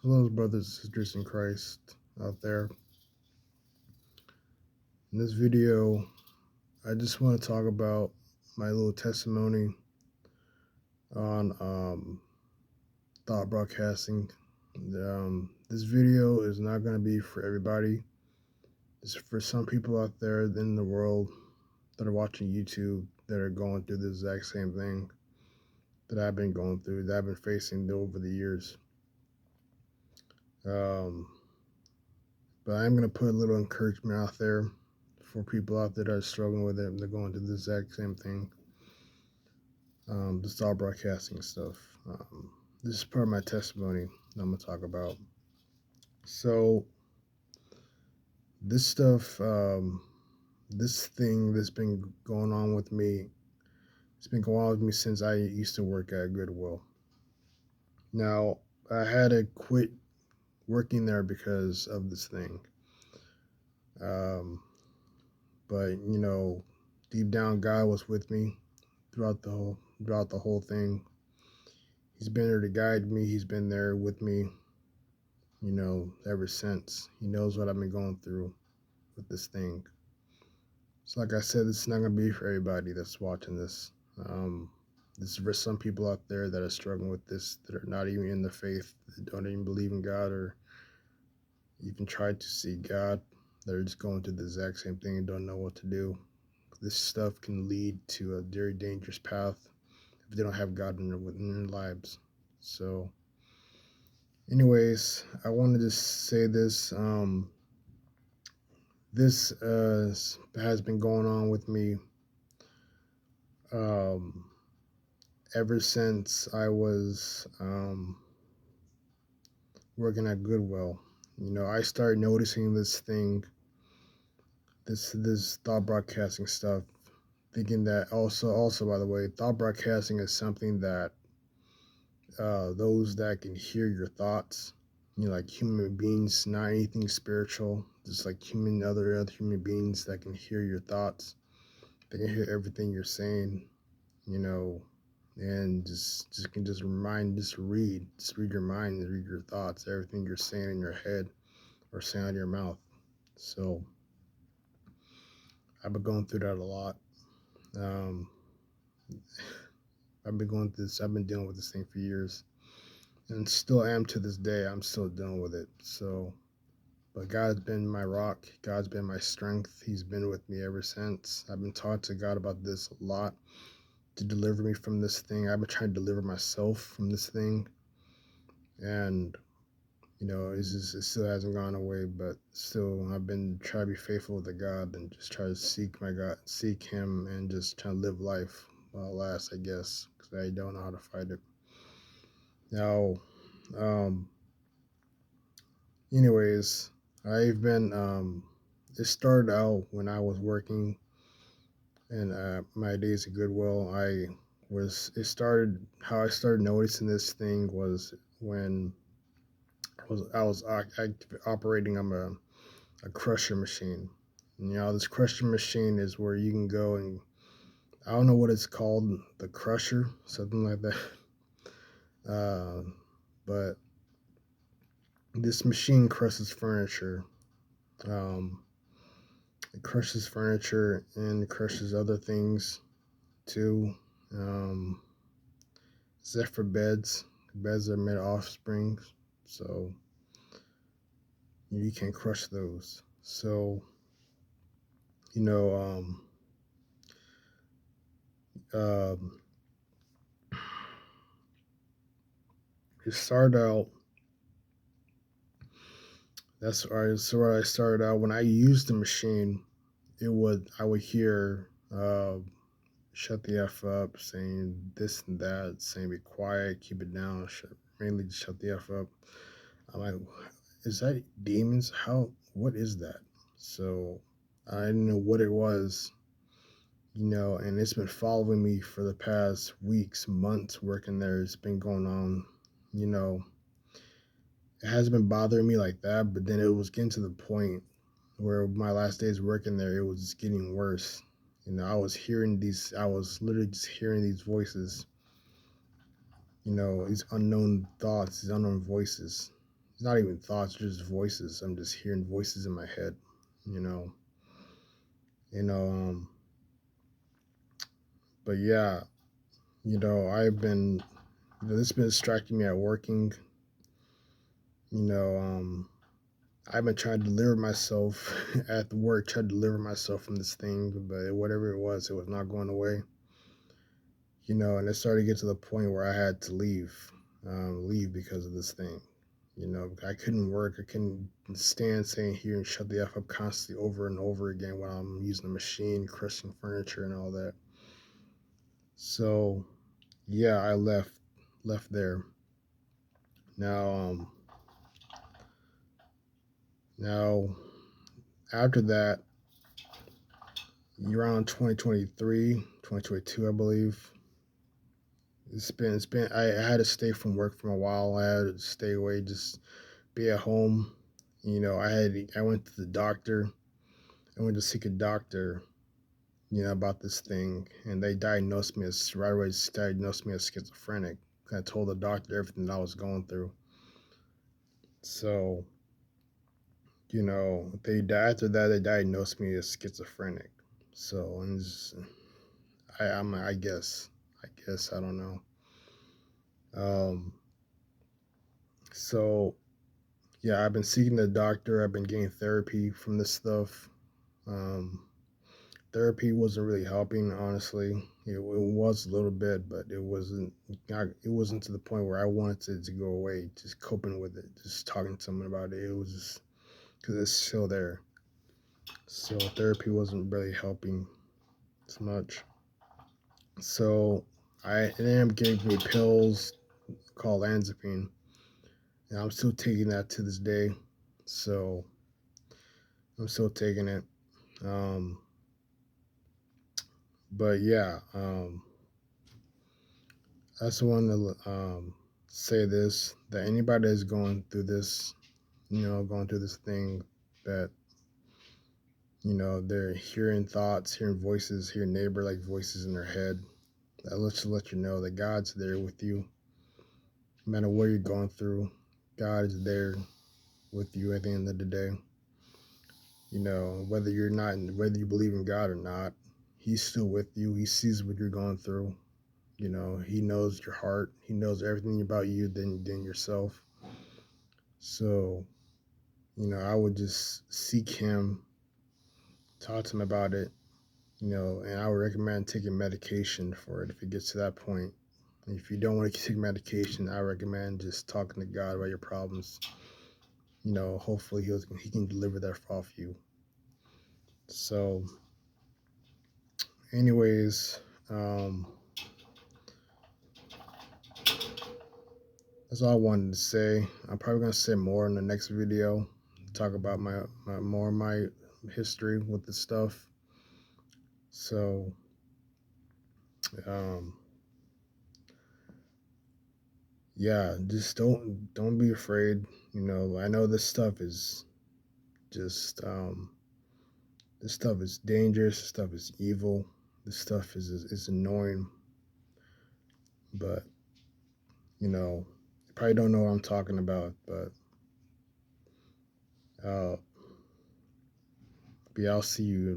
Hello, brothers and sisters in Christ out there. In this video, I just want to talk about my little testimony on thought broadcasting. This video is not going to be for everybody. It's for some people out there in the world that are watching YouTube that are going through the exact same thing that I've been going through, that I've been facing over the years. Um, but I'm going to put a little encouragement out there for people out there that are struggling with it and they're going through the exact same thing. The star broadcasting stuff. This is part of my testimony that I'm going to talk about. So, this stuff, this thing that's been going on with me, it's been going on with me since I used to work at Goodwill. Now, I had to quit working there because of this thing. Um, but, deep down, God was with me throughout the whole thing. He's been there to guide me. He's been there with me, ever since. He knows what I've been going through with this thing. So, like I said, this is not going to be for everybody that's watching this. Um, this is for some people out there that are struggling with this, that are not even in the faith, that don't even believe in God or even try to see God. They're just going through the exact same thing and don't know what to do. This stuff can lead to a very dangerous path if they don't have God in their lives. So, anyways, I wanted to say this. This has been going on with me um, ever since I was working at Goodwill. I started noticing this thing, this thought broadcasting stuff, thinking that also by the way, thought broadcasting is something that those that can hear your thoughts, like human beings, not anything spiritual, just like other human beings that can hear your thoughts, they can hear everything you're saying, you know, and just can just read your mind and read your thoughts, everything you're saying in your head or saying out of your mouth. So I've been going through that a lot. Um, I've been dealing with this thing for years, and still am to this day. I'm still dealing with it. So, but God's been my rock. God's been my strength. He's been with me ever since. I've been talking to God about this a lot to deliver me from this thing. I've been trying to deliver myself from this thing, and it still hasn't gone away. But still, I've been trying to be faithful to God and just try to seek my God, seek Him, and just try to live life while it lasts, I guess, because I don't know how to fight it. Now, um, anyways, I've been. It started out when I was working in my days at Goodwill. It started how I started noticing this thing was when I operating on a crusher machine. This crusher machine is where you can go and I don't know what it's called, the crusher, something like that. Uh, but this machine crushes furniture. Um, it crushes furniture and it crushes other things too. Um, except for beds. Beds are made of offsprings, so you can't crush those. So, you know, um, it started out. That's where I started out. When I used the machine, I would hear shut the f up, saying this and that, saying be quiet, keep it down, mainly just shut the f up. I'm like, is that demons? What is that? So I didn't know what it was, and it's been following me for the past weeks, months working there. It's been going on, you know. It hasn't been bothering me like that, but then it was getting to the point where my last days working there, it was just getting worse. I was literally just hearing these voices, these unknown thoughts, these unknown voices, It's not even thoughts, just voices. I'm just hearing voices in my head, you know. You know, but yeah, I've been, this has been distracting me at working. You know, I've been trying to deliver myself at the work, trying to deliver myself from this thing, but whatever it was not going away. And it started to get to the point where I had to leave because of this thing. I couldn't work. I couldn't stand staying here and shut the F up constantly over and over again while I'm using the machine, crushing furniture and all that. So yeah, I left there. Now, now after that, around 2023, 2022, I believe. I had to stay from work for a while. I had to stay away, just be at home. I went to the doctor. I went to seek a doctor, about this thing, and they right away diagnosed me as schizophrenic. I told the doctor everything I was going through. So, after that they diagnosed me as schizophrenic. So, and I guess I don't know. Um, so yeah, I've been seeking the doctor. I've been getting therapy from this stuff. Um, Therapy wasn't really helping, honestly. It was a little bit, but it wasn't to the point where I wanted it to go away. Just coping with it, just talking to someone about it. It was just because it's still there. So therapy wasn't really helping as much. So I ended up getting me pills called Anzapine, and I'm still taking that to this day. So I'm still taking it. Um, but yeah, I also want to say this, that anybody that's going through this, going through this thing, that they're hearing thoughts, hearing voices, hearing neighbor like voices in their head. That lets to let you know that God's there with you, no matter what you're going through. God is there with you at the end of the day. Whether you believe in God or not, He's still with you. He sees what you're going through. He knows your heart. He knows everything about you than yourself. So, I would just seek Him, talk to Him about it, and I would recommend taking medication for it if it gets to that point. And if you don't want to take medication, I recommend just talking to God about your problems. Hopefully He can deliver that off you. So, anyways, that's all I wanted to say. I'm probably gonna say more in the next video. Talk about my history with this stuff. So, um, yeah, just don't be afraid. I know just this stuff is dangerous. This stuff is evil. This stuff is annoying. But you probably don't know what I'm talking about. Uh, but yeah, I'll see you